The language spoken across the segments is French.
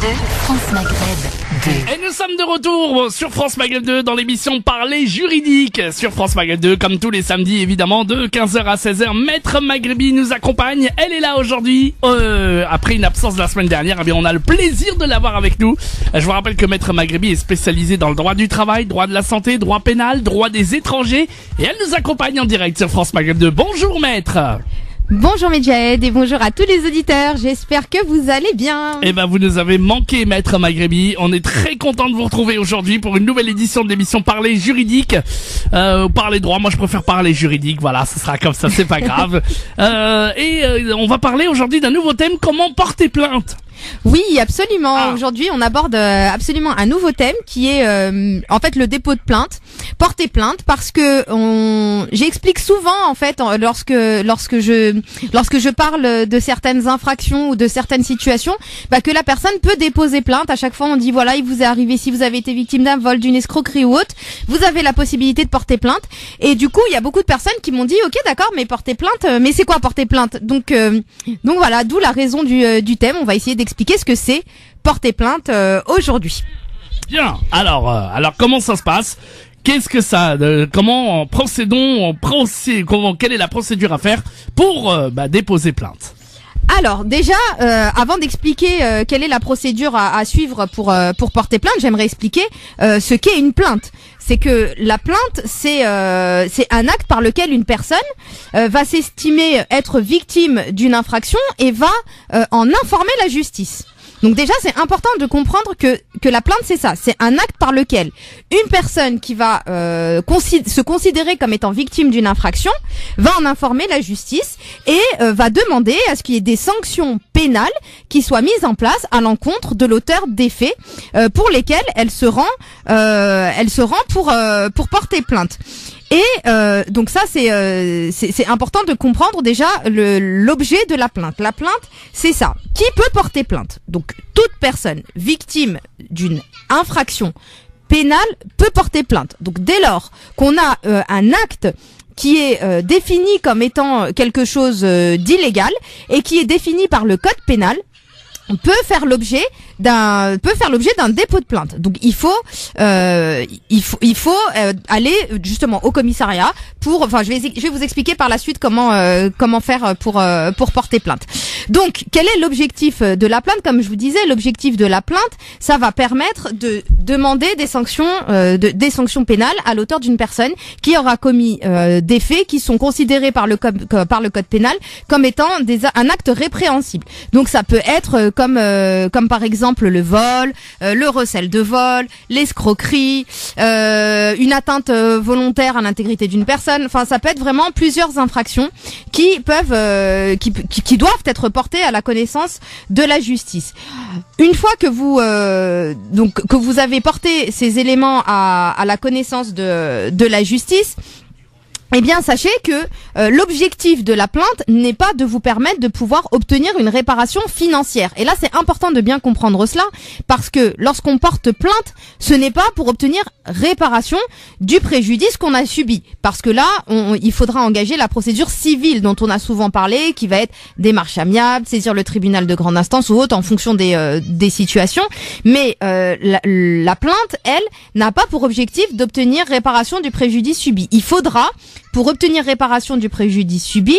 France Maghreb 2. Et nous sommes de retour sur France Maghreb 2 dans l'émission Parler juridique sur France Maghreb 2, comme tous les samedis évidemment de 15h à 16h. Maître Maghrebi nous accompagne, elle est là aujourd'hui. Après une absence de la semaine dernière, eh bien on a le plaisir de l'avoir avec nous. Je vous rappelle que Maître Maghrebi est spécialisé dans le droit du travail, droit de la santé, droit pénal, droit des étrangers, et elle nous accompagne en direct sur France Maghreb 2. Bonjour maître. Bonjour Medjahed et bonjour à tous les auditeurs, j'espère que vous allez bien. Eh ben vous nous avez manqué Maître Maghrebi, on est très content de vous retrouver aujourd'hui pour une nouvelle édition de l'émission Parler juridique, parler droit, moi je préfère parler juridique, voilà, ce sera comme ça, c'est pas grave. On va parler aujourd'hui d'un nouveau thème, comment porter plainte. Oui, absolument. Aujourd'hui, on aborde absolument un nouveau thème qui est en fait le dépôt de plainte, porter plainte, parce que j'explique souvent en fait lorsque je parle de certaines infractions ou de certaines situations, que la personne peut déposer plainte. À chaque fois, on dit voilà, il vous est arrivé, si vous avez été victime d'un vol, d'une escroquerie ou autre, vous avez la possibilité de porter plainte. Et du coup, il y a beaucoup de personnes qui m'ont dit ok, d'accord, mais porter plainte, mais c'est quoi porter plainte? Donc voilà, d'où la raison du thème. On va essayer d'expliquer ce que c'est porter plainte aujourd'hui. Bien. Alors comment ça se passe? Qu'est-ce que ça comment procédons quelle est la procédure à faire pour déposer plainte? Alors déjà, avant d'expliquer quelle est la procédure à suivre pour porter plainte, j'aimerais expliquer ce qu'est une plainte. C'est que la plainte, c'est un acte par lequel une personne va s'estimer être victime d'une infraction et va en informer la justice. Donc déjà, c'est important de comprendre que la plainte, c'est ça. C'est un acte par lequel une personne qui va se considérer comme étant victime d'une infraction va en informer la justice et va demander à ce qu'il y ait des sanctions pénales qui soient mises en place à l'encontre de l'auteur des faits pour lesquels elle se rend pour porter plainte. Et donc ça c'est important de comprendre déjà l'objet de la plainte. La plainte, c'est ça. Qui peut porter plainte? Donc toute personne victime d'une infraction pénale peut porter plainte. Donc dès lors qu'on a un acte qui est défini comme étant quelque chose d'illégal et qui est défini par le code pénal, on peut faire l'objet d'un dépôt de plainte. Donc il faut aller justement au commissariat je vais vous expliquer par la suite comment faire pour porter plainte. Donc quel est l'objectif de la plainte? Comme je vous disais, l'objectif de la plainte, ça va permettre de demander des sanctions pénales à l'auteur d'une personne qui aura commis des faits qui sont considérés par le code pénal comme étant un acte répréhensible. Donc ça peut être comme par exemple le vol, le recel de vol, l'escroquerie, une atteinte volontaire à l'intégrité d'une personne. Enfin, ça peut être vraiment plusieurs infractions qui doivent être portées à la connaissance de la justice. Une fois que vous avez porté ces éléments à la connaissance de la justice, eh bien, sachez que l'objectif de la plainte n'est pas de vous permettre de pouvoir obtenir une réparation financière. Et là, c'est important de bien comprendre cela, parce que lorsqu'on porte plainte, ce n'est pas pour obtenir réparation du préjudice qu'on a subi. Parce que là, il faudra engager la procédure civile dont on a souvent parlé, qui va être démarche amiable, saisir le tribunal de grande instance ou autre en fonction des situations. Mais la plainte, elle, n'a pas pour objectif d'obtenir réparation du préjudice subi. Il faudra, pour obtenir réparation du préjudice subi,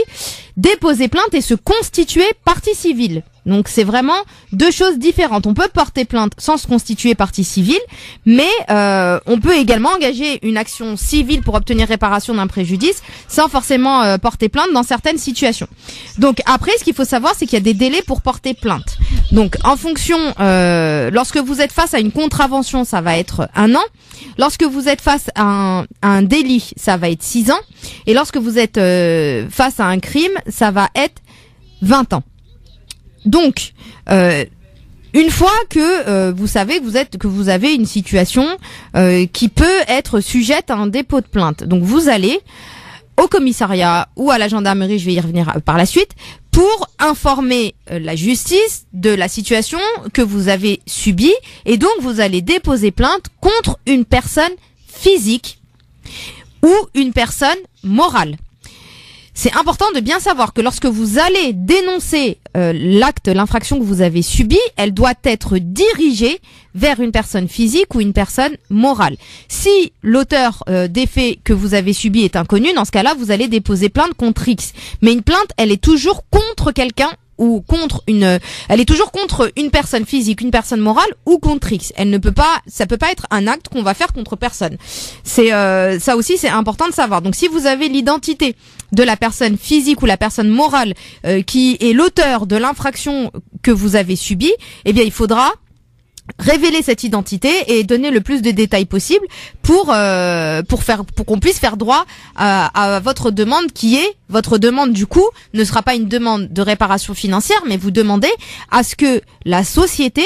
déposer plainte et se constituer partie civile. Donc c'est vraiment deux choses différentes. On peut porter plainte sans se constituer partie civile, mais on peut également engager une action civile pour obtenir réparation d'un préjudice sans forcément porter plainte dans certaines situations. Donc après, ce qu'il faut savoir, c'est qu'il y a des délais pour porter plainte. Donc en fonction, lorsque vous êtes face à une contravention, ça va être 1 an. Lorsque vous êtes face à un délit, ça va être 6 ans. Et lorsque vous êtes face à un crime, ça va être 20 ans. Donc, une fois que vous savez que vous avez une situation qui peut être sujette à un dépôt de plainte, donc vous allez au commissariat ou à la gendarmerie, je vais y revenir par la suite, pour informer la justice de la situation que vous avez subie, et donc vous allez déposer plainte contre une personne physique ou une personne morale. c'est important de bien savoir que lorsque vous allez dénoncer l'infraction que vous avez subie, elle doit être dirigée vers une personne physique ou une personne morale. Si l'auteur des faits que vous avez subis est inconnu, dans ce cas-là, vous allez déposer plainte contre X. Mais une plainte, elle est toujours contre quelqu'un ou elle est toujours contre une personne physique, une personne morale ou contre X. Ça peut pas être un acte qu'on va faire contre personne. Ça aussi, c'est important de savoir. Donc, si vous avez l'identité de la personne physique ou la personne morale qui est l'auteur de l'infraction que vous avez subie, eh bien, il faudra révéler cette identité et donner le plus de détails possible pour qu'on puisse faire droit à votre demande qui est votre demande du coup ne sera pas une demande de réparation financière, mais vous demandez à ce que la société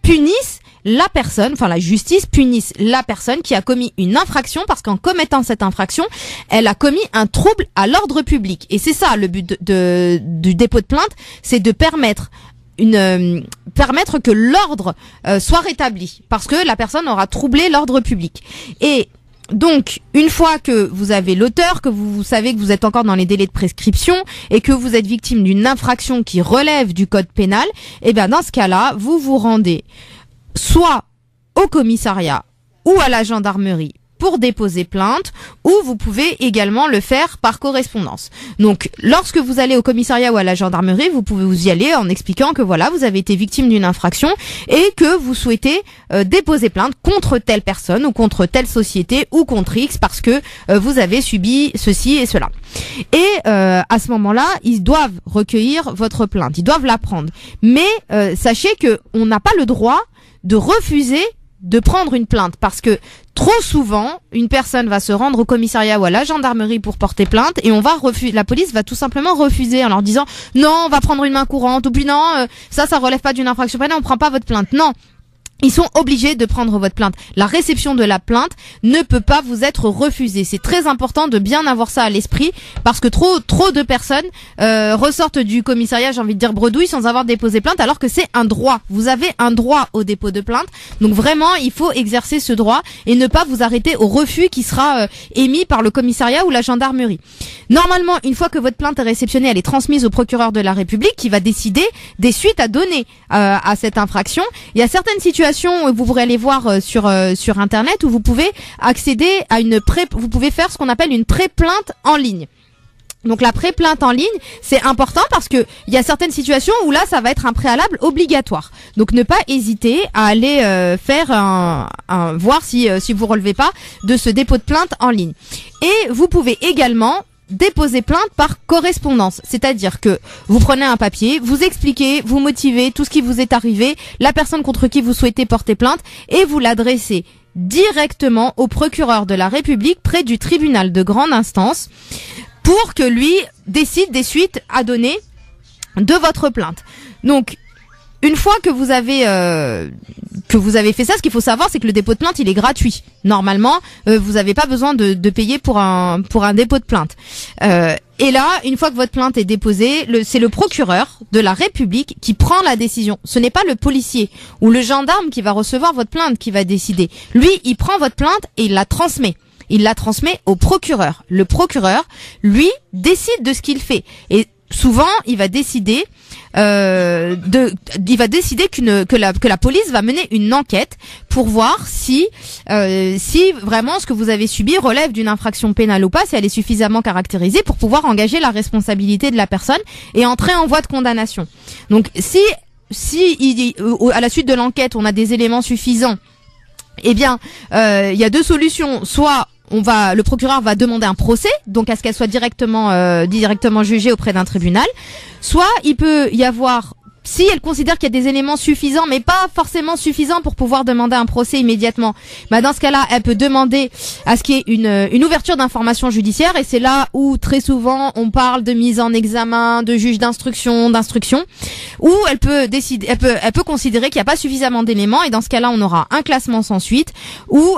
punisse la personne, enfin la justice punisse la personne qui a commis une infraction parce qu'en commettant cette infraction, elle a commis un trouble à l'ordre public. Et c'est ça le but du dépôt de plainte, c'est de permettre que l'ordre soit rétabli parce que la personne aura troublé l'ordre public. Et donc, une fois que vous avez l'auteur, que vous savez que vous êtes encore dans les délais de prescription et que vous êtes victime d'une infraction qui relève du code pénal, eh bien dans ce cas-là, vous vous rendez soit au commissariat ou à la gendarmerie pour déposer plainte, ou vous pouvez également le faire par correspondance. Donc, lorsque vous allez au commissariat ou à la gendarmerie, vous pouvez vous y aller en expliquant que voilà, vous avez été victime d'une infraction et que vous souhaitez déposer plainte contre telle personne ou contre telle société ou contre X parce que vous avez subi ceci et cela. Et à ce moment-là, ils doivent recueillir votre plainte, ils doivent la prendre. Mais sachez que on n'a pas le droit de refuser de prendre une plainte parce que trop souvent, une personne va se rendre au commissariat ou à la gendarmerie pour porter plainte et la police va tout simplement refuser en leur disant non, on va prendre une main courante ou puis non, ça relève pas d'une infraction pénale, on prend pas votre plainte. Non. Ils sont obligés de prendre votre plainte. La réception de la plainte ne peut pas vous être refusée. C'est très important de bien avoir ça à l'esprit parce que trop de personnes ressortent du commissariat, j'ai envie de dire bredouille, sans avoir déposé plainte alors que c'est un droit. Vous avez un droit au dépôt de plainte. Donc vraiment, il faut exercer ce droit et ne pas vous arrêter au refus qui sera émis par le commissariat ou la gendarmerie. Normalement, une fois que votre plainte est réceptionnée, elle est transmise au procureur de la République qui va décider des suites à donner à cette infraction. Il y a certaines situations vous pourrez aller voir sur internet où vous pouvez accéder à vous pouvez faire ce qu'on appelle une pré-plainte en ligne. Donc la pré-plainte en ligne, c'est important parce que il y a certaines situations où là ça va être un préalable obligatoire. Donc ne pas hésiter à aller faire voir si vous relevez pas de ce dépôt de plainte en ligne. Et vous pouvez également déposer plainte par correspondance, c'est-à-dire que vous prenez un papier, vous expliquez, vous motivez tout ce qui vous est arrivé, la personne contre qui vous souhaitez porter plainte et vous l'adressez directement au procureur de la République près du tribunal de grande instance pour que lui décide des suites à donner de votre plainte. Donc, une fois que vous avez fait ça, ce qu'il faut savoir, c'est que le dépôt de plainte, il est gratuit. Normalement, vous n'avez pas besoin de payer pour un dépôt de plainte. Et là, une fois que votre plainte est déposée, c'est le procureur de la République qui prend la décision. Ce n'est pas le policier ou le gendarme qui va recevoir votre plainte qui va décider. Lui, il prend votre plainte et il la transmet. Il la transmet au procureur. Le procureur, lui, décide de ce qu'il fait. Et souvent, il va décider que la police va mener une enquête pour voir si vraiment ce que vous avez subi relève d'une infraction pénale ou pas, si elle est suffisamment caractérisée pour pouvoir engager la responsabilité de la personne et entrer en voie de condamnation. Donc si à la suite de l'enquête, on a des éléments suffisants, eh bien, il y a deux solutions. Soit le procureur va demander un procès, donc à ce qu'elle soit directement jugée auprès d'un tribunal. Soit il peut y avoir, si elle considère qu'il y a des éléments suffisants, mais pas forcément suffisants pour pouvoir demander un procès immédiatement, dans ce cas-là, elle peut demander à ce qu'il y ait une ouverture d'information judiciaire, et c'est là où très souvent on parle de mise en examen, de juge d'instruction, où elle peut considérer qu'il n'y a pas suffisamment d'éléments, et dans ce cas-là, on aura un classement sans suite, ou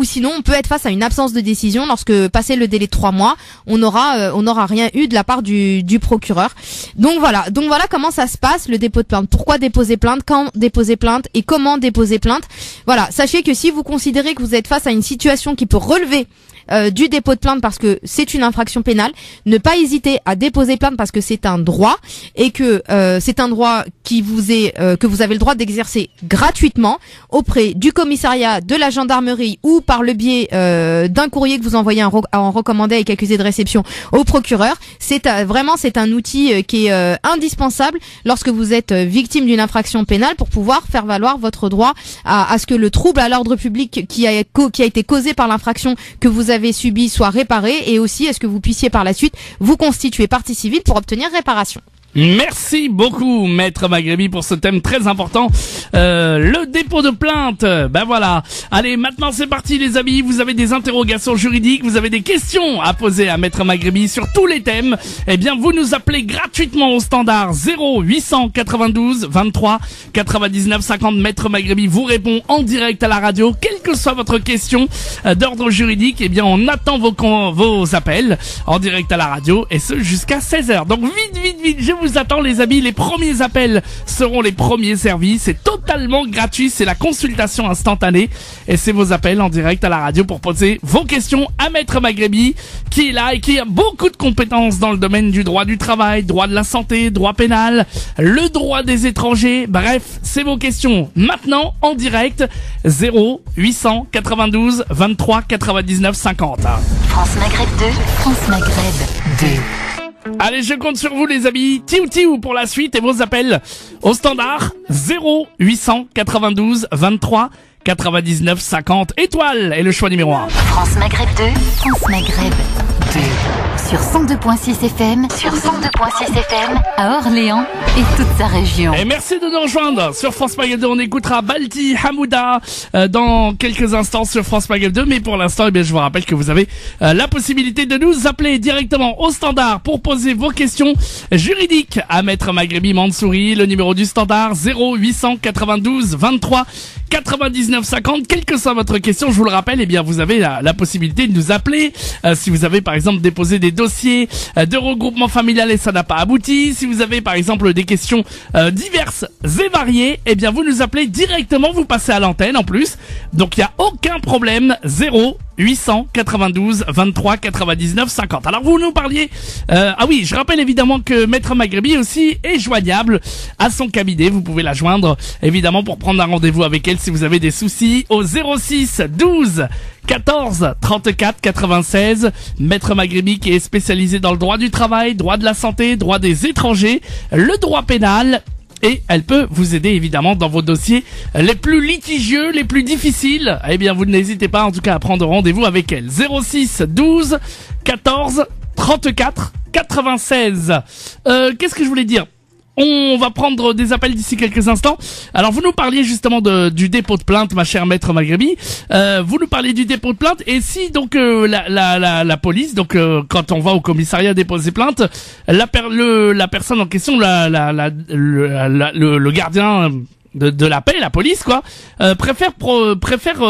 sinon on peut être face à une absence de décision lorsque passé le délai de 3 mois, on n'aura rien eu de la part du procureur. Donc voilà comment ça se passe. Le dépôt de plainte. Pourquoi déposer plainte, quand déposer plainte et comment déposer plainte. Voilà, sachez que si vous considérez que vous êtes face à une situation qui peut relever du dépôt de plainte parce que c'est une infraction pénale, ne pas hésiter à déposer plainte parce que c'est un droit et que c'est un droit qui vous est que vous avez le droit d'exercer gratuitement auprès du commissariat, de la gendarmerie ou par le biais d'un courrier que vous envoyez en recommandé avec accusé de réception au procureur. C'est un outil qui est indispensable lorsque vous êtes victime d'une infraction pénale pour pouvoir faire valoir votre droit à ce que le trouble à l'ordre public qui a été causé par l'infraction que vous avez subi soit réparé et aussi à ce que vous puissiez par la suite vous constituer partie civile pour obtenir réparation. Merci beaucoup, Maître Maghrebi, pour ce thème très important, le dépôt de plainte. Ben voilà. Allez, maintenant c'est parti les amis, vous avez des interrogations juridiques, vous avez des questions à poser à Maître Maghrebi sur tous les thèmes. Eh bien, vous nous appelez gratuitement au standard 0892 23 99 50. Maître Maghrebi vous répond en direct à la radio, quelle que soit votre question d'ordre juridique. Eh bien, on attend vos appels en direct à la radio et ce jusqu'à 16h. Donc vite, je vous attends les amis, les premiers appels seront les premiers servis, c'est totalement gratuit, c'est la consultation instantanée et c'est vos appels en direct à la radio pour poser vos questions à Maître Maghrebi qui est là et qui a beaucoup de compétences dans le domaine du droit du travail, droit de la santé, droit pénal, le droit des étrangers, bref, c'est vos questions maintenant en direct 0892 23 99 50. France Maghreb 2, France Maghreb 2. Allez, je compte sur vous les amis. Tiou pour la suite et vos appels au standard 0892 23 99 50. Étoile est le choix numéro 1. France Maghreb 2, France Maghreb 2. Sur 102.6 FM, à Orléans et toute sa région. Et merci de nous rejoindre sur France Maghreb 2. On écoutera Balti Hamouda dans quelques instants sur France Maghreb 2. Mais pour l'instant, eh bien, je vous rappelle que vous avez la possibilité de nous appeler directement au standard pour poser vos questions juridiques à Maître Maghrebi Mansouri. Le numéro du standard 0892 23 99 50. Quelle que soit votre question, je vous le rappelle, eh bien, vous avez la possibilité de nous appeler si vous avez par exemple déposé des dossiers de regroupement familial et ça n'a pas abouti. Si vous avez par exemple des questions diverses et variées, eh bien vous nous appelez directement, vous passez à l'antenne en plus. Donc il n'y a aucun problème. 0892 23 99 50. Alors vous nous parliez ah oui, je rappelle évidemment que Maître Maghrebi aussi est joignable à son cabinet. Vous pouvez la joindre évidemment pour prendre un rendez-vous avec elle si vous avez des soucis au 06 12 14 34 96. Maître Maghrebi qui est spécialisé dans le droit du travail, droit de la santé, droit des étrangers, le droit pénal. Et elle peut vous aider évidemment dans vos dossiers les plus litigieux, les plus difficiles. Eh bien, vous n'hésitez pas en tout cas à prendre rendez-vous avec elle. 06 12 14 34 96. Qu'est-ce que je voulais dire ? On va prendre des appels d'ici quelques instants. Alors vous nous parliez justement du dépôt de plainte, ma chère Maître Maghrebi. Vous nous parliez du dépôt de plainte et si donc la police, donc quand on va au commissariat déposer plainte, la personne en question, le gardien de la paix, la police quoi, préfère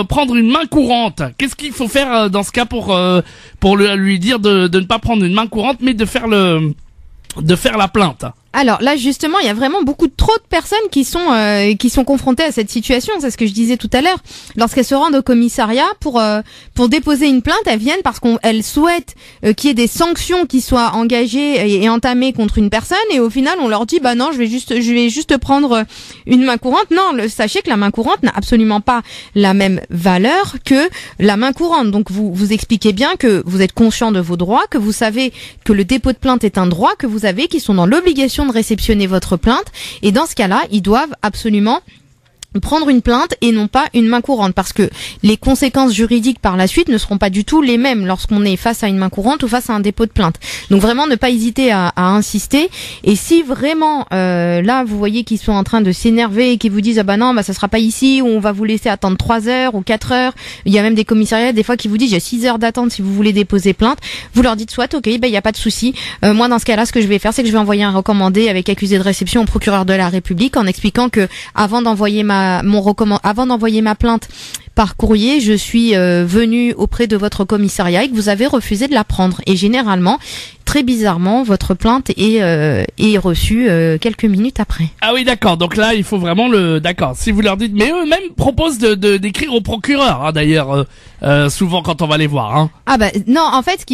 prendre une main courante. Qu'est-ce qu'il faut faire dans ce cas pour lui dire de ne pas prendre une main courante mais de faire la plainte? Alors là justement, il y a vraiment trop de personnes qui sont confrontées à cette situation. C'est ce que je disais tout à l'heure. Lorsqu'elles se rendent au commissariat pour déposer une plainte, elles viennent parce qu'elles souhaitent qu'il y ait des sanctions qui soient engagées et entamées contre une personne. Et au final, on leur dit bah non, je vais juste prendre une main courante. Non, sachez que la main courante n'a absolument pas la même valeur que la main courante. Donc vous expliquez bien que vous êtes conscient de vos droits, que vous savez que le dépôt de plainte est un droit que vous avez, qui sont dans l'obligation de réceptionner votre plainte, et dans ce cas-là, ils doivent absolument prendre une plainte et non pas une main courante, parce que les conséquences juridiques par la suite ne seront pas du tout les mêmes lorsqu'on est face à une main courante ou face à un dépôt de plainte. Donc vraiment ne pas hésiter à insister, et si vraiment là vous voyez qu'ils sont en train de s'énerver et qu'ils vous disent ah bah non bah ça sera pas ici, ou on va vous laisser attendre 3 heures ou 4 heures, il y a même des commissariats des fois qui vous disent j'ai 6 heures d'attente si vous voulez déposer plainte, vous leur dites soit ok bah il y a pas de souci, moi dans ce cas-là ce que je vais faire c'est que je vais envoyer un recommandé avec accusé de réception au procureur de la République en expliquant que avant d'envoyer ma plainte par courrier, je suis venu auprès de votre commissariat et que vous avez refusé de la prendre. Et généralement, très bizarrement, votre plainte est reçue quelques minutes après. Ah oui, d'accord. Donc là, il faut vraiment d'accord. Si vous leur dites, mais eux-mêmes proposent d'écrire au procureur, hein, d'ailleurs, souvent quand on va les voir. Hein. Ah bah non, en fait, ce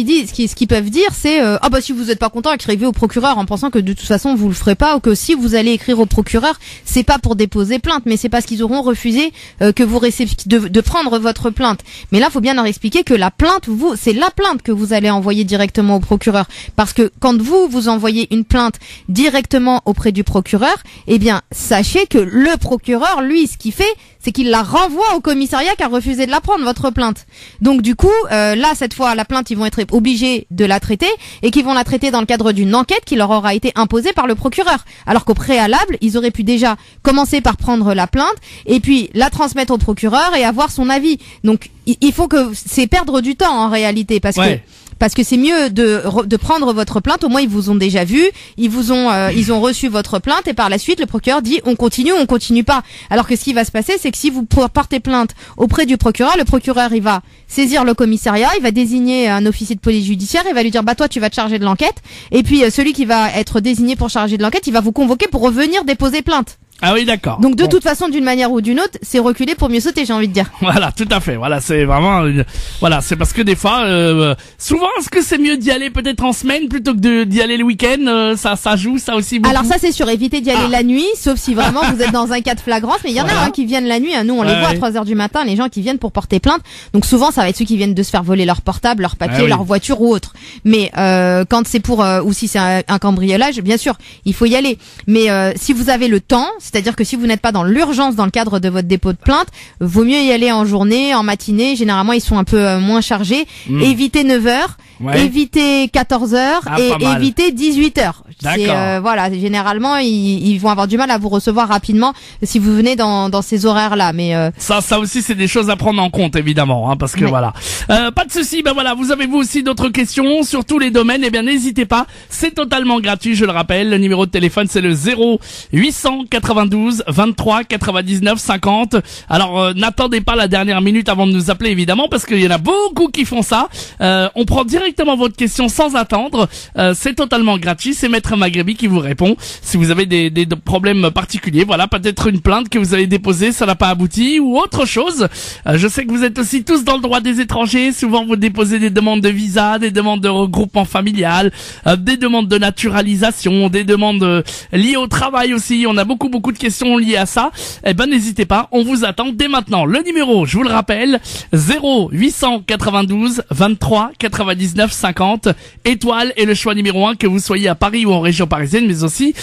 qu'ils peuvent dire, c'est ah bah si vous êtes pas content, écrivez au procureur en pensant que de toute façon vous le ferez pas, ou que si vous allez écrire au procureur, c'est pas pour déposer plainte, mais c'est parce qu'ils auront refusé que vous de prendre votre plainte. Mais là, faut bien leur expliquer que la plainte, c'est la plainte que vous allez envoyer directement au procureur. Parce que quand vous envoyez une plainte directement auprès du procureur, eh bien, sachez que le procureur, lui, ce qu'il fait, c'est qu'il la renvoie au commissariat qui a refusé de la prendre, votre plainte. Donc du coup, là, cette fois, la plainte, ils vont être obligés de la traiter et qu'ils vont la traiter dans le cadre d'une enquête qui leur aura été imposée par le procureur. Alors qu'au préalable, ils auraient pu déjà commencer par prendre la plainte et puis la transmettre au procureur et avoir son avis. Donc il faut que c'est perdre du temps en réalité parce que c'est mieux de prendre votre plainte. Au moins ils vous ont déjà vu, ils ont reçu votre plainte et par la suite le procureur dit on continue pas. Alors que ce qui va se passer, c'est que si vous portez plainte auprès du procureur, le procureur il va saisir le commissariat, il va désigner un officier de police judiciaire, il va lui dire bah toi tu vas te charger de l'enquête et puis celui qui va être désigné pour charger de l'enquête, il va vous convoquer pour revenir déposer plainte. Ah oui, d'accord. Donc de toute façon, d'une manière ou d'une autre, c'est reculer pour mieux sauter, j'ai envie de dire. Voilà, tout à fait. Voilà, c'est vraiment, voilà, c'est parce que des fois, souvent, est-ce que c'est mieux d'y aller peut-être en semaine plutôt que d'y aller le week-end? Ça joue, ça aussi beaucoup. Alors ça, c'est sûr. Évitez d'y aller la nuit, sauf si vraiment vous êtes dans un cas de flagrance. Mais il y en a qui viennent la nuit. Nous, on les voit à 3h du matin, les gens qui viennent pour porter plainte. Donc souvent, ça va être ceux qui viennent de se faire voler leur portable, leur papier, leur voiture ou autre. Mais quand c'est pour ou si c'est un cambriolage, bien sûr, il faut y aller. Mais si vous avez le temps, c'est-à-dire que si vous n'êtes pas dans l'urgence dans le cadre de votre dépôt de plainte, vaut mieux y aller en journée, en matinée. Généralement, ils sont un peu moins chargés. Évitez 9h, évitez 14h et évitez 18h. Voilà, généralement, ils vont avoir du mal à vous recevoir rapidement si vous venez dans ces horaires-là. Mais ça aussi, c'est des choses à prendre en compte, évidemment, hein, parce que voilà. Pas de souci. Ben voilà, vous avez vous aussi d'autres questions sur tous les domaines? Eh bien, n'hésitez pas. C'est totalement gratuit, je le rappelle. Le numéro de téléphone, c'est le 0892 23 99 50. Alors n'attendez pas la dernière minute avant de nous appeler évidemment parce qu'il y en a beaucoup qui font ça. On prend directement votre question sans attendre. C'est totalement gratuit. C'est Maître Maghrebi qui vous répond. Si vous avez des problèmes particuliers, voilà, peut-être une plainte que vous avez déposée, ça n'a pas abouti ou autre chose. Je sais que vous êtes aussi tous dans le droit des étrangers. Souvent vous déposez des demandes de visa, des demandes de regroupement familial, des demandes de naturalisation, des demandes liées au travail aussi. On a beaucoup de questions liées à ça. Eh ben n'hésitez pas, on vous attend dès maintenant. Le numéro, je vous le rappelle, 0892 23 99 50, étoile et le choix numéro 1, que vous soyez à Paris ou en région parisienne, mais aussi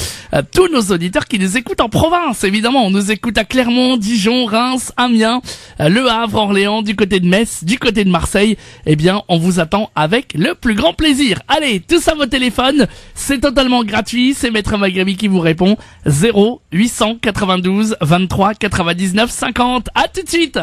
tous nos auditeurs qui nous écoutent en province. Évidemment, on nous écoute à Clermont, Dijon, Reims, Amiens, Le Havre, Orléans, du côté de Metz, du côté de Marseille. Eh bien, on vous attend avec le plus grand plaisir. Allez, tous à vos téléphones, c'est totalement gratuit, c'est Maître Maghrebi qui vous répond. 0892 23 99 50. À tout de suite.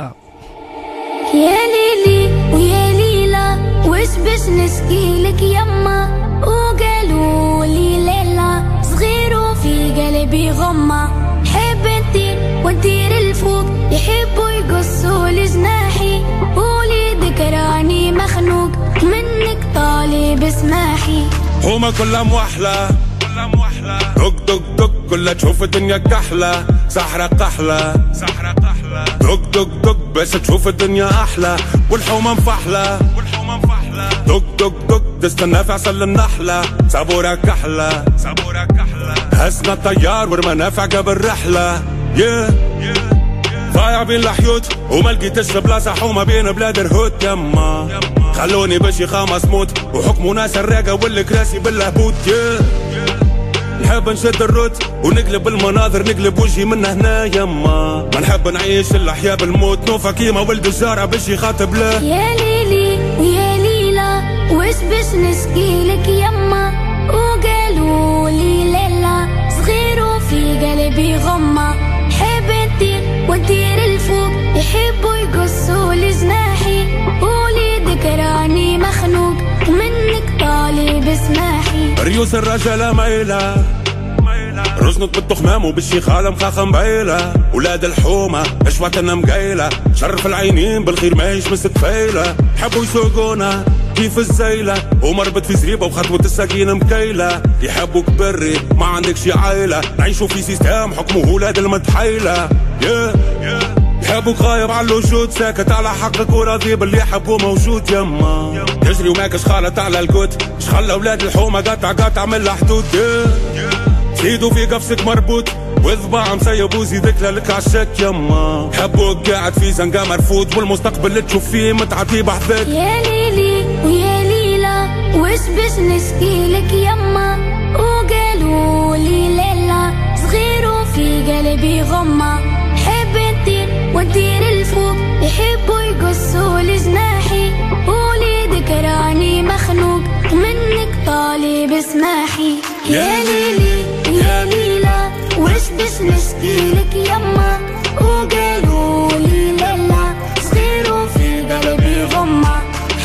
يا ليلي ويا ليلى وش باش نشكيلك يما وقالوا لي ليلى صغير وفي قلبي غمة حب نطير وندير الفوق يحبوا يقصوا لي جناحي ولي ذكراني مخنوق منك طالب اسماحي هما كلها موحلة دق دق دق كلها تشوف الدنيا كحلة صحرا قحلة دق دق دق بس تشوف الدنيا أحلى والحومة مفحلة دق دق دق تستنى في عسل النحلة صابورة كحلة هسنا الطيار والمنافع قبل رحلة ضايع بين الحيوت وما لقيتش بلاصة حومة بين بلاد الهود يما خلوني بشي خامس موت وحكموا ناس الراقة والكراسي باللهبوت نحب نشد الروت ونقلب المناظر نقلب وجهي من هنا يما ما نحب نعيش الاحياء بالموت نوفا كيما ولد الجارة باش يخاطب له يا ليلي ويا ليلى وش باش نشكيلك يما وقالوا لي ليلى صغير وفي قلبي غمة حب نطير وندير الفوق يحبوا يقصوا لي جناحي ولي ذكراني مخنوق منك طالب اسماحي ريوس الرجالة مايلة رزنط بالتخمام وبالشيخالة مخاخة مبيلة ولاد الحومة اشواتنا مقيلة شرف العينين بالخير ماهيش مسك فايلة حبوا يسوقونا كيف الزيلة ومربط في زريبة وخطوة السكينة مكيلة يحبوك بري ما عندكش عيلة نعيشوا في سيستم حكمه ولاد المتحيلة يحبوك غايب على الوجود ساكت على حقك وراضي باللي يحبوه موجود يما تجري وماكش خالط على الكوت شخلى اولاد الحومة قطع من الحدود زيدوا في قفصك مربوط وذباع مسيب وزيدك لك عالشك يما حبوك قاعد في زنقة مرفوض والمستقبل اللي تشوف فيه متعدي بحذاك يا ليلي ويا ليلى وش باش نسكيلك يما وقالوا لي ليلى صغير وفي قلبي غمة حب نطير ونطير الفوق يحبوا يقصوا لجناحي وليدك راني مخنوق منك طالب اسماحي يا ليلي يا ليلى وش باش نشكيلك يما وقالوا لي ليلى صغير وفي قلبي غمة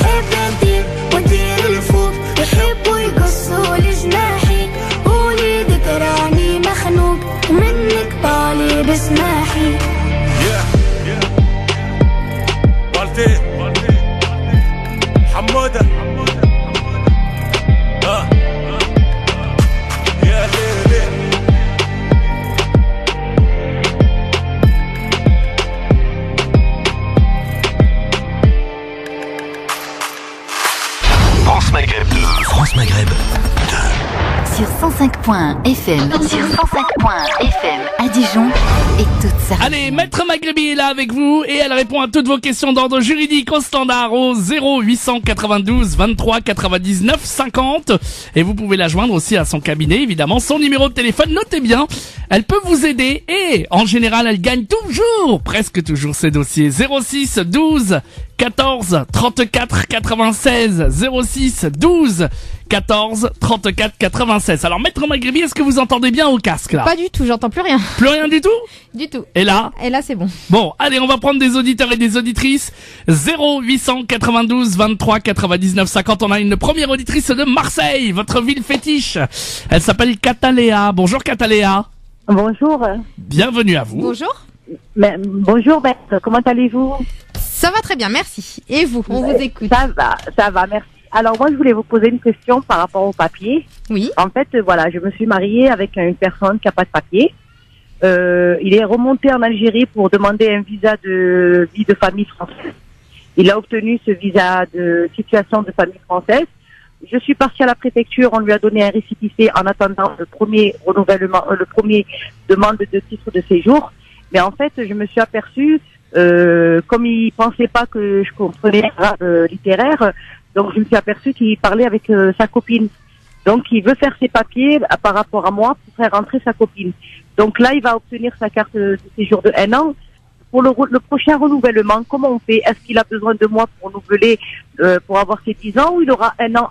حب نطير ونطير الفوق يحبوا يقصوا لجناحي وليدك راني مخنوق منك طالب اسماحي بالتي حمودة يا ليلي France Maghreb 2. France Maghreb 2. Sur 105.fm. Sur 105.fm à Dijon et toute sa Allez, Maître Maghrebi est là avec vous et elle répond à toutes vos questions d'ordre juridique au standard au 0892 23 99 50 et vous pouvez la joindre aussi à son cabinet évidemment. Son numéro de téléphone, notez bien, elle peut vous aider et en général elle gagne toujours, presque toujours ses dossiers. 06 12 14 34 96 06 12 14 34 96. Alors Maître Maghrebi, est-ce que vous entendez bien au casque là? Pas du tout, j'entends plus rien. Plus rien du tout? Du tout. Et là? Et là, c'est bon. Bon, allez, on va prendre des auditeurs et des auditrices. 0892 23 99 50. On a une première auditrice de Marseille, votre ville fétiche. Elle s'appelle Cataléa. Bonjour Cataléa. Bonjour. Bienvenue à vous. Bonjour. Bonjour maître, comment allez-vous? Ça va très bien, merci. Et vous? On vous écoute. Ça va, merci. Alors moi je voulais vous poser une question par rapport au papier. Oui. En fait, voilà, je me suis mariée avec une personne qui n'a pas de papier. Il est remonté en Algérie pour demander un visa de vie de famille française. Il a obtenu ce visa de situation de famille française. Je suis partie à la préfecture, on lui a donné un récépissé en attendant le premier renouvellement, le premier demande de titre de séjour. Mais en fait, je me suis aperçue, comme il pensait pas que je comprenais littéraire, donc je me suis aperçue qu'il parlait avec sa copine. Donc il veut faire ses papiers par rapport à moi pour faire rentrer sa copine. Donc là, il va obtenir sa carte de séjour de 1 an. Pour le prochain renouvellement, comment on fait? Est-ce qu'il a besoin de moi pour renouveler, pour avoir ses 10 ans, ou il aura un an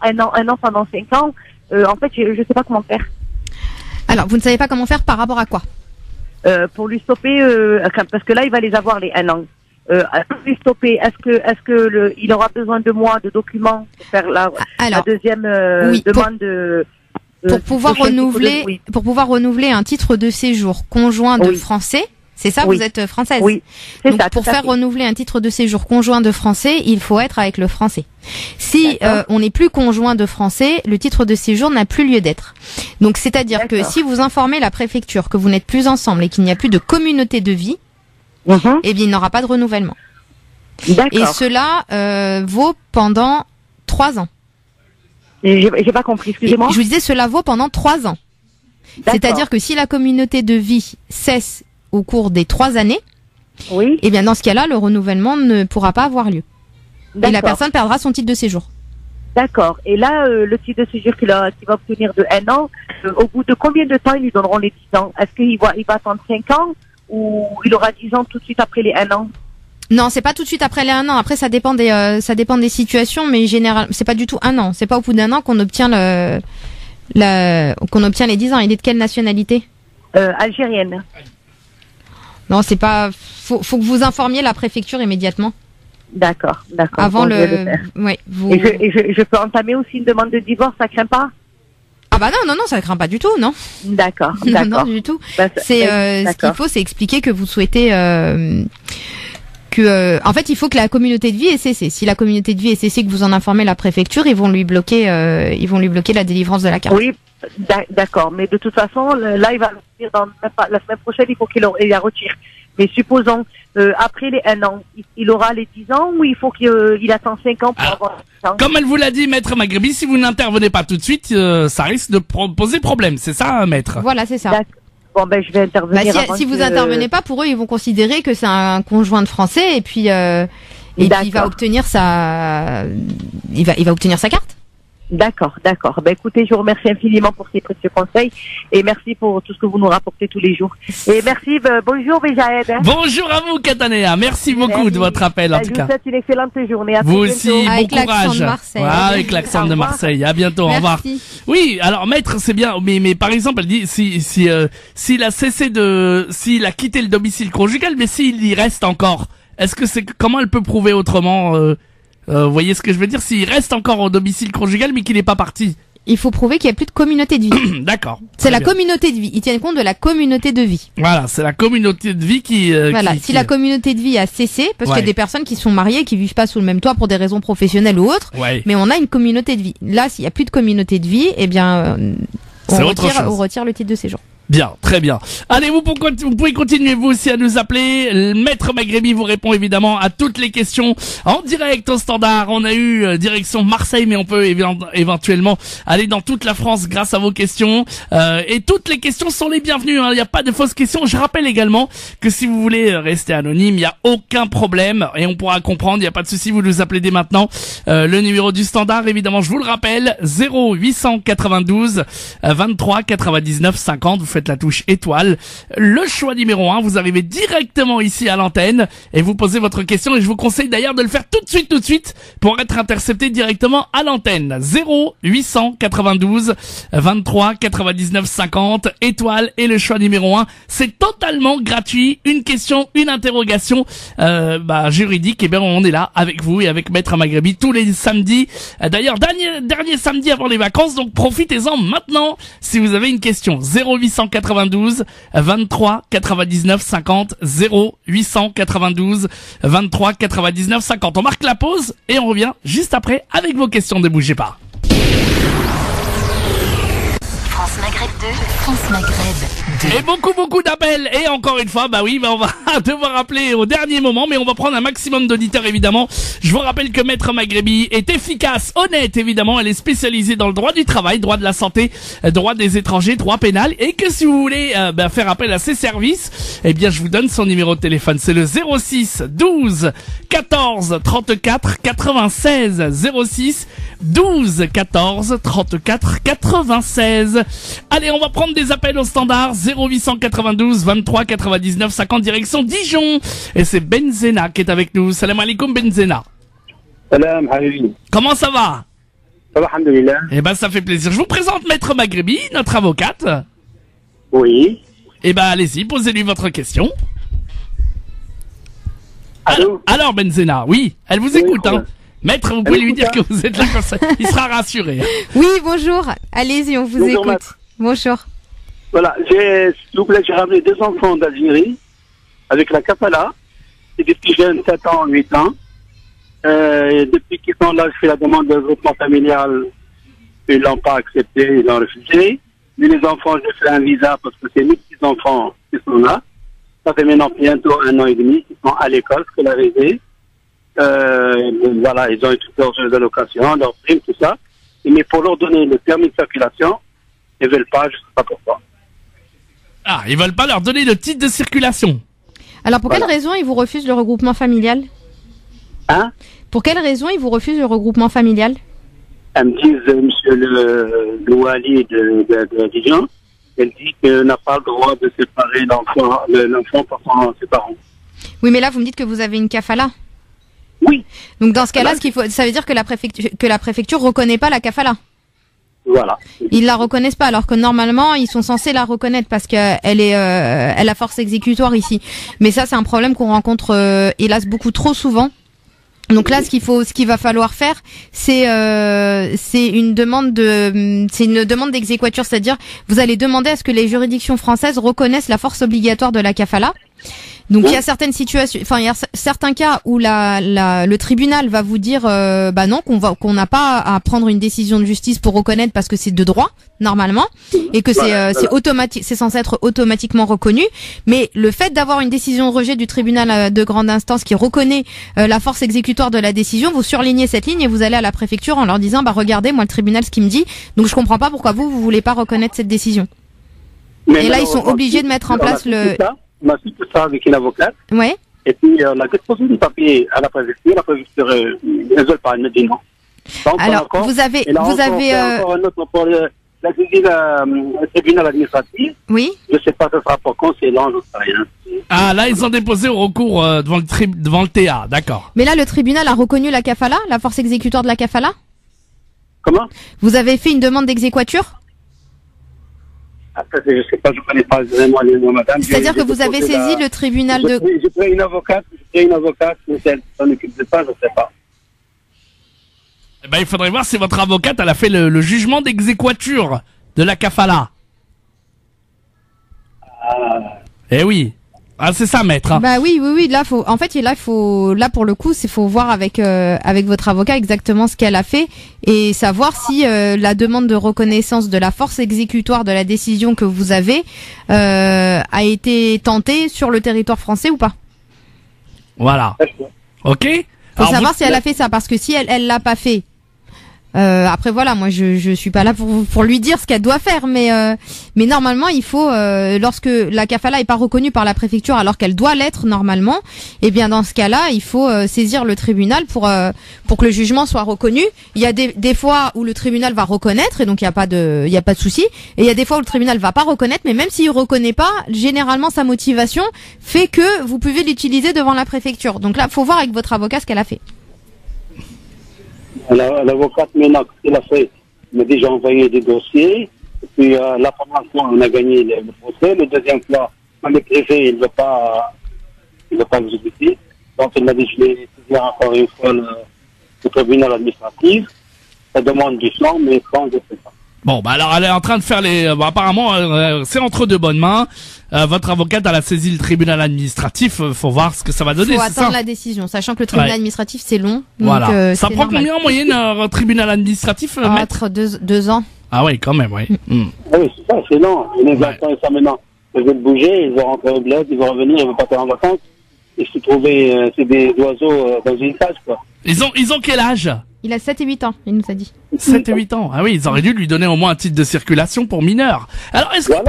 pendant 5 ans? En fait, je sais pas comment faire. Alors, vous ne savez pas comment faire par rapport à quoi? Pour lui stopper, parce que là, il va les avoir les 1 an. Pour lui stopper, est-ce que il aura besoin de moi, de documents, pour faire la deuxième oui, demande de... Pour pouvoir renouveler un titre de séjour conjoint de français, c'est ça, vous êtes française? Oui, c'est ça. Pour faire renouveler un titre de séjour conjoint de français, il faut être avec le français. Si on n'est plus conjoint de français, le titre de séjour n'a plus lieu d'être. Donc c'est-à-dire que si vous informez la préfecture que vous n'êtes plus ensemble et qu'il n'y a plus de communauté de vie, eh bien il n'aura pas de renouvellement. Et cela vaut pendant 3 ans. J'ai pas compris, excusez-moi. Je vous disais, cela vaut pendant 3 ans. C'est-à-dire que si la communauté de vie cesse au cours des 3 années, eh bien dans ce cas-là, le renouvellement ne pourra pas avoir lieu. Et la personne perdra son titre de séjour. D'accord. Et là, le titre de séjour qu'il va obtenir de 1 an, au bout de combien de temps ils lui donneront les 10 ans? Est-ce qu'il va attendre 5 ans ou il aura 10 ans tout de suite après les 1 an? Non, c'est pas tout de suite après les 1 an. Après, ça dépend des situations, mais généralement, c'est pas du tout 1 an. C'est pas au bout d'1 an qu'on obtient qu'on obtient les 10 ans. Il est de quelle nationalité? Algérienne. Non, c'est pas. Faut que vous informiez la préfecture immédiatement. D'accord. Avant Et je peux entamer aussi une demande de divorce, ça craint pas? Ah bah non, ça craint pas du tout, non. D'accord, Non, d'accord. du tout. Bah, C'est ce qu'il d'accord. faut, c'est expliquer que vous souhaitez en fait, il faut que la communauté de vie ait cessé. Si la communauté de vie est cessée, que vous en informez la préfecture, ils vont lui bloquer la délivrance de la carte. Oui, d'accord. Mais de toute façon, là, il va le retirer la semaine prochaine, il faut qu'il la retire. Mais supposons, après les 1 an, il aura les 10 ans ou il faut qu'il attend 5 ans pour avoir 10 ans? Comme elle vous l'a dit, maître Maghrebi, si vous n'intervenez pas tout de suite, ça risque de poser problème. C'est ça, maître? Voilà, c'est ça. D'accord. Bon, ben, je vais intervenir. Bah, avant si vous que- intervenez pas, pour eux, ils vont considérer que c'est un conjoint de français et puis il va D'accord. obtenir il va obtenir sa carte. D'accord. Ben, écoutez, je vous remercie infiniment pour ces précieux conseils et merci pour tout ce que vous nous rapportez tous les jours. Et merci, bonjour Béjaëd. Bonjour à vous, Katanea. Merci beaucoup de votre appel, en tout Je cas. vous souhaite une excellente journée. À Vous très aussi, bientôt. bon Avec l'accent courage. de Marseille. Voilà, avec l'accent Au de revoir. Marseille. À bientôt, au revoir. Merci. Oui, alors maître, c'est bien, mais par exemple, elle dit s'il a s'il a quitté le domicile conjugal, mais s'il y reste encore, est-ce que comment elle peut prouver autrement vous voyez ce que je veux dire? S'il reste encore au domicile conjugal, mais qu'il n'est pas parti. Il faut prouver qu'il n'y a plus de communauté de vie. D'accord. C'est Très la bien. communauté de vie. Ils tiennent compte de la communauté de vie. Voilà, c'est la communauté de vie qui. Voilà. qui- Si la communauté de vie a cessé, parce qu'il y Ouais. a des personnes qui sont mariées, qui vivent pas sous le même toit pour des raisons professionnelles ou autres, Ouais. mais on a une communauté de vie. Là, s'il n'y a plus de communauté de vie, eh bien, C'est autre chose. on retire le titre de séjour. Bien, très bien. Allez, vous pouvez continuer vous aussi à nous appeler. Le maître Maghrebi vous répond évidemment à toutes les questions en direct au standard. On a eu direction Marseille, mais on peut éventuellement aller dans toute la France grâce à vos questions. Et toutes les questions sont les bienvenues. Il n'y a pas de fausses questions. Je rappelle également que si vous voulez rester anonyme, il n'y a aucun problème et on pourra comprendre. Il n'y a pas de souci. Vous nous appelez dès maintenant. Le numéro du standard, évidemment, je vous le rappelle, 0892 23 99 50. Vous faites la touche étoile. Le choix numéro 1, vous arrivez directement ici à l'antenne et vous posez votre question et je vous conseille d'ailleurs de le faire tout de suite pour être intercepté directement à l'antenne. 0892 23 99 50 étoile et le choix numéro 1. C'est totalement gratuit. Une question, une interrogation juridique. Et bien on est là avec vous et avec Maître Maghrebi tous les samedis. D'ailleurs, dernier samedi avant les vacances, donc profitez-en maintenant si vous avez une question. 0892 23 99 50 0892 23 99 50. On marque la pause et on revient juste après avec vos questions. Ne bougez pas. France Maghreb 2, France Maghreb 2. Et beaucoup d'appels. Et encore une fois, on va devoir appeler au dernier moment, mais on va prendre un maximum d'auditeurs évidemment. Je vous rappelle que Maître Maghrebi est efficace, honnête évidemment. Elle est spécialisée dans le droit du travail, droit de la santé, droit des étrangers, droit pénal. Et que si vous voulez faire appel à ses services, eh bien je vous donne son numéro de téléphone. C'est le 06 12 14 34 96 06 12 14 34 96. Allez, on va prendre des appels au standard 0892 23 99 50 direction Dijon. Et c'est Benzena qui est avec nous. Salam alaikum Benzena. Salam, Habibi. Comment ça va? Ça va, alhamdoulilah. Eh ben, ça fait plaisir. Je vous présente Maître Maghrebi, notre avocate. Oui. Eh ben, allez-y, posez-lui votre question. Allô? Alors Benzena, oui, elle vous Oui, écoute, hein. voilà. Maître, vous pouvez Elle lui écoute, dire que vous êtes là comme ça. Il sera rassuré. Oui, bonjour. Allez-y, on vous Bonjour, écoute. maître. Bonjour. Voilà, s'il vous plaît, j'ai ramené 2 enfants d'Algérie avec la kafala. C'est des petits jeunes, 7 ans, 8 ans. Et depuis qu'ils sont là, je fais la demande de regroupement familial. Ils l'ont pas accepté, ils l'ont refusé. Mais les enfants, je fais un visa parce que c'est mes petits-enfants qui sont là. Ça fait maintenant bientôt 1 an et demi qu'ils sont à l'école, scolarisés. Voilà, ils ont eu toutes leurs allocations, leurs primes, tout ça. Mais pour leur donner le permis de circulation, ils veulent pas, je sais pas pourquoi. Ah, ils veulent pas leur donner le titre de circulation. Alors, pour Voilà. quelle raison ils vous refusent le regroupement familial? Hein? Pour quelle raison ils vous refusent le regroupement familial? Elles me disent, monsieur le wali de Dijon, elle dit qu'on n'a pas le droit de séparer l'enfant par ses parents. Oui, mais là, vous me dites que vous avez une kafala. Oui, Donc, dans ce cas-là, Voilà. ça veut dire que la préfecture reconnaît pas la kafala. voilà. Ils la reconnaissent pas, alors que normalement, ils sont censés la reconnaître parce qu'elle elle a force exécutoire ici. Mais ça, c'est un problème qu'on rencontre, hélas, beaucoup trop souvent. Donc là, ce qu'il va falloir faire, c'est une demande d'exéquatur, c'est-à-dire vous allez demander à ce que les juridictions françaises reconnaissent la force obligatoire de la kafala. Donc il y a certaines situations, enfin il y a certains cas où le tribunal va vous dire bah non, qu'on n'a pas à prendre une décision de justice pour reconnaître parce que c'est de droit normalement et que c'est automatique, c'est censé être automatiquement reconnu. Mais le fait d'avoir une décision de rejet du tribunal de grande instance qui reconnaît la force exécutoire de la décision, vous surlignez cette ligne et vous allez à la préfecture en leur disant bah regardez moi le tribunal ce qu'il me dit, donc je comprends pas pourquoi vous voulez pas reconnaître cette décision. Et là ils sont obligés de mettre en place le. On a fait tout ça avec une avocate. Ouais. Et puis, on a déposé du papier à la préfecture. La préfecture, ils ne veulent pas, elle me dit non. Donc, alors, vous avez encore un autre pour la saisine le tribunal administratif. Oui. Je ne sais pas, ce sera pour quand, c'est long, je ne sais rien. Ah, là, ils ont déposé au recours devant le TA, d'accord. Mais là, le tribunal a reconnu la kafala, la force exécutoire de la kafala? Comment? Vous avez fait une demande d'exéquature? Après, je ne sais pas, je ne connais pas vraiment les noms, madame. C'est-à-dire que vous avez saisi le tribunal de... J'ai pris une avocate, mais elle s'en occupe de ça, je ne sais pas. Eh ben, il faudrait voir si votre avocate, elle a fait le jugement d'exéquature de la kafala. Eh oui. Ah, c'est ça, maître. Bah oui. Là, pour le coup, faut voir avec votre avocat exactement ce qu'elle a fait et savoir si la demande de reconnaissance de la force exécutoire de la décision que vous avez a été tentée sur le territoire français ou pas. Voilà. Ok. Faut savoir si elle a fait ça, parce que si elle l'a pas fait. Après voilà, moi je suis pas là pour lui dire ce qu'elle doit faire, mais normalement il faut lorsque la kafala est pas reconnue par la préfecture alors qu'elle doit l'être normalement, et bien dans ce cas-là il faut saisir le tribunal pour que le jugement soit reconnu. Il y a des fois où le tribunal va reconnaître et donc il y a pas de souci, et il y a des fois où le tribunal va pas reconnaître, mais même s'il reconnaît pas, généralement sa motivation fait que vous pouvez l'utiliser devant la préfecture. Donc là faut voir avec votre avocat ce qu'elle a fait. L'avocate maintenant, il a fait, il m'a déjà envoyé des dossiers. Et puis la première fois, on a gagné le procès. La deuxième fois, le préfet, il ne veut pas exécuter. Donc il m'a dit, je vais saisir encore une fois le tribunal administratif. Ça demande du sang, mais quand, je ne sais pas. Bon, bah alors elle est en train de faire apparemment, c'est entre deux bonnes mains. Votre avocate, elle a saisi le tribunal administratif. Faut voir ce que ça va donner. Faut attendre la décision, sachant que le tribunal administratif c'est long. Voilà. Donc, ça prend combien en moyenne un tribunal administratif, maître? 2 ans. Ah oui, quand même, oui. Ah oui, c'est ça, c'est long. Les enfants, ça maintenant, ils veulent bouger, ils vont rentrer au bled, ils vont revenir, ils vont partir en vacances. Et se trouver, c'est des oiseaux dans une cage, quoi. Ils ont quel âge? Il a 7 et 8 ans, il nous a dit. 7 et 8 ans. Ah oui, ils auraient dû lui donner au moins un titre de circulation pour mineur. Alors, est-ce qu'il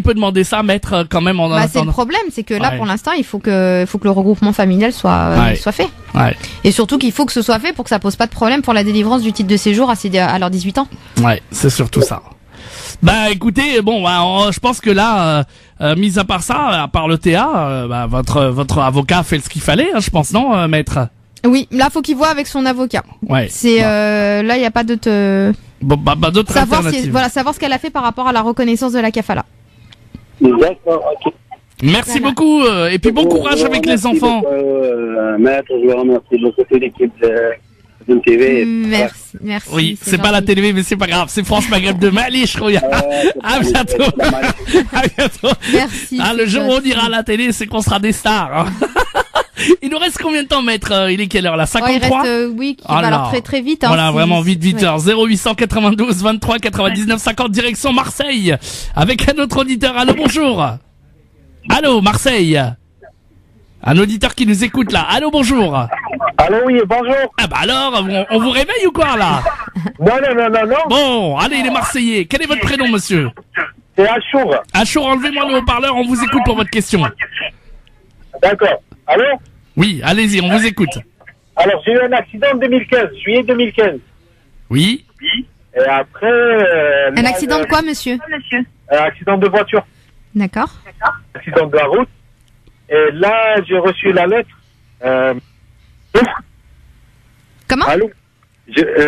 peut demander ça, maître, quand même, en attendant? C'est le problème, c'est que là, pour l'instant, il faut que le regroupement familial soit fait. Ouais. Et surtout qu'il faut que ce soit fait pour que ça pose pas de problème pour la délivrance du titre de séjour à leurs 18 ans. Ouais, c'est surtout ça. Bah, écoutez, bon, je pense que là, mis à part ça, à part le TA, votre avocat a fait ce qu'il fallait, hein, je pense, non, maître? Oui, là faut qu'il voit avec son avocat. Ouais. C'est là il y a pas d'autre d'autres alternatives. Savoir ce qu'elle a fait par rapport à la reconnaissance de la kafala. D'accord, ok. Merci beaucoup et puis bon courage avec les enfants. Maître, je vous remercie de toute l'équipe de TV. Merci. Oui, c'est pas la télé, mais c'est pas grave. C'est France Maghreb 2. Mali, je crois. À bientôt. À bientôt. Merci. Le jour où on ira à la télé, c'est qu'on sera des stars. Hein. Il nous reste combien de temps, maître? Il est quelle heure là? 53? Il reste, alors très très vite. Hein, voilà, vraiment vite. Heure. 0892 23 99 50 direction Marseille avec un autre auditeur. Allô, bonjour. Allô, Marseille. Un auditeur qui nous écoute là. Allô, bonjour. Allô, oui, bonjour. Ah bah alors, on vous réveille ou quoi là? Non. Bon, allez les Marseillais. Quel est votre prénom, monsieur? C'est Achour. Achour, enlevez-moi le haut-parleur, on vous écoute pour votre question. D'accord. Allô? Oui, allez-y, on vous écoute. Alors, j'ai eu un accident en 2015, juillet 2015. Oui. Et après... un accident de quoi, monsieur? Un accident de voiture. D'accord. Accident de la route. Et là, j'ai reçu la lettre. Comment? Allô?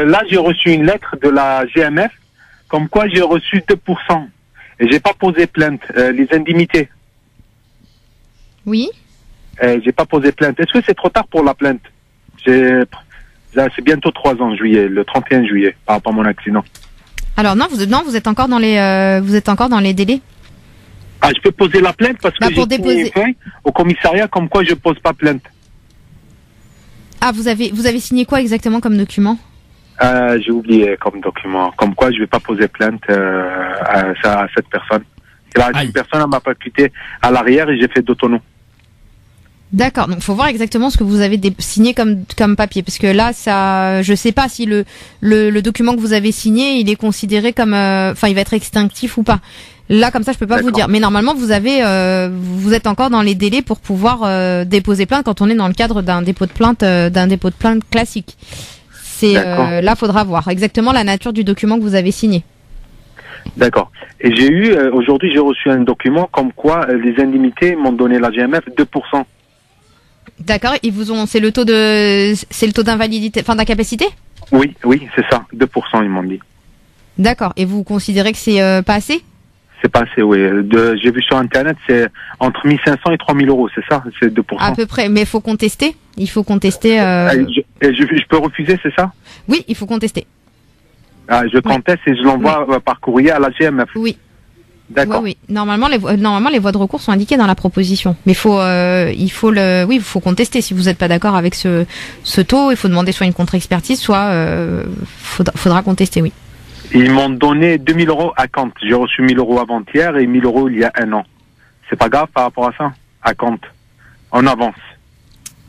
Là, j'ai reçu une lettre de la GMF, comme quoi j'ai reçu 2%. Et j'ai pas posé plainte, les indemnités. Oui. J'ai pas posé plainte. Est-ce que c'est trop tard pour la plainte? Là, c'est bientôt 3 ans, juillet, le 31 juillet, par rapport à mon accident. Alors non, vous êtes encore dans les délais. Ah, je peux poser la plainte parce que pour j'ai signé une feuille au commissariat comme quoi je pose pas plainte. Ah, vous avez signé quoi exactement comme document? J'ai oublié comme document, comme quoi je vais pas poser plainte à cette personne. Et là, une personne m'a percuté à l'arrière et j'ai fait d'autonom. D'accord, donc faut voir exactement ce que vous avez signé comme papier, parce que là, je sais pas si le document que vous avez signé, il est considéré comme, il va être extinctif ou pas. Là, comme ça, je peux pas vous dire. Mais normalement, vous êtes encore dans les délais pour pouvoir déposer plainte quand on est dans le cadre d'un dépôt de plainte classique. Là, faudra voir exactement la nature du document que vous avez signé. D'accord. Et aujourd'hui, j'ai reçu un document comme quoi les indemnités m'ont donné la GMF 2%. D'accord. C'est le taux d'invalidité, d'incapacité? Oui, c'est ça. 2%, ils m'ont dit. D'accord. Et vous considérez que c'est pas assez? C'est pas assez, oui. J'ai vu sur Internet, c'est entre 1500 et 3000 euros, c'est ça? C'est 2%. À peu près. Mais il faut contester. Il faut contester. Je peux refuser, c'est ça? Oui, il faut contester. Ah, je conteste et je l'envoie par courrier à la GMF. Oui. D'accord. Oui. Normalement, les voies de recours sont indiquées dans la proposition. Mais il faut contester. Si vous n'êtes pas d'accord avec ce taux, il faut demander soit une contre-expertise, soit faudra contester, oui. Ils m'ont donné 2000 euros à compte. J'ai reçu 1000 euros avant-hier et 1000 euros il y a 1 an. C'est pas grave par rapport à ça? À compte. En avance.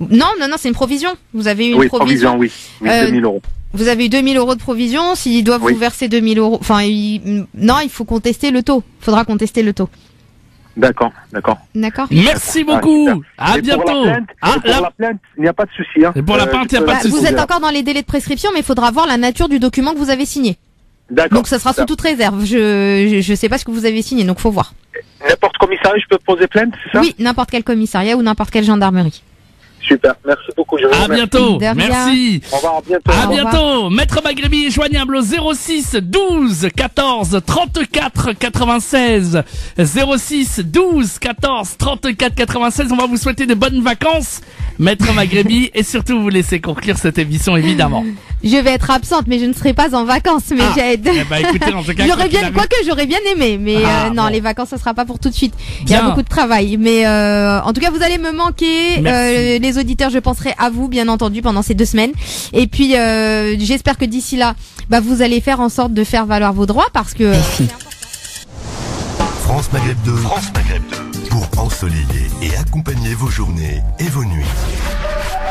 Non, c'est une provision. Vous avez eu une provision. Oui, 2000 euros. Vous avez eu 2000 euros de provision. S'ils doivent vous verser 2000 euros, non, il faut contester le taux. Faudra contester le taux. D'accord. Merci beaucoup. À bientôt. Pour la plainte, il n'y a pas de souci. Et pour la plainte, il n'y a pas de souci. Vous êtes encore dans les délais de prescription, mais il faudra voir la nature du document que vous avez signé. D'accord. Donc ça sera sous toute réserve. Je sais pas ce que vous avez signé, donc faut voir. N'importe commissariat, je peux poser plainte, c'est ça? Oui, n'importe quel commissariat ou n'importe quelle gendarmerie. Super, merci beaucoup. À bientôt. Merci. Au revoir, à bientôt. À bientôt. Maître Maghrebi est joignable au 06 12 14 34 96. 06 12 14 34 96. On va vous souhaiter de bonnes vacances, Maître Maghrebi, et surtout vous laisser conclure cette émission, évidemment. Je vais être absente, mais je ne serai pas en vacances. Mais écoutez, en tout cas, j'aurais bien aimé, mais non, les vacances, ce sera pas pour tout de suite. Il y a beaucoup de travail, mais en tout cas, vous allez me manquer. Les auditeurs, je penserai à vous, bien entendu, pendant ces 2 semaines. Et puis, j'espère que d'ici là, vous allez faire en sorte de faire valoir vos droits, parce que France Maghreb 2. Pour ensoleiller et accompagner vos journées et vos nuits.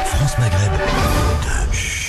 France Maghreb 2.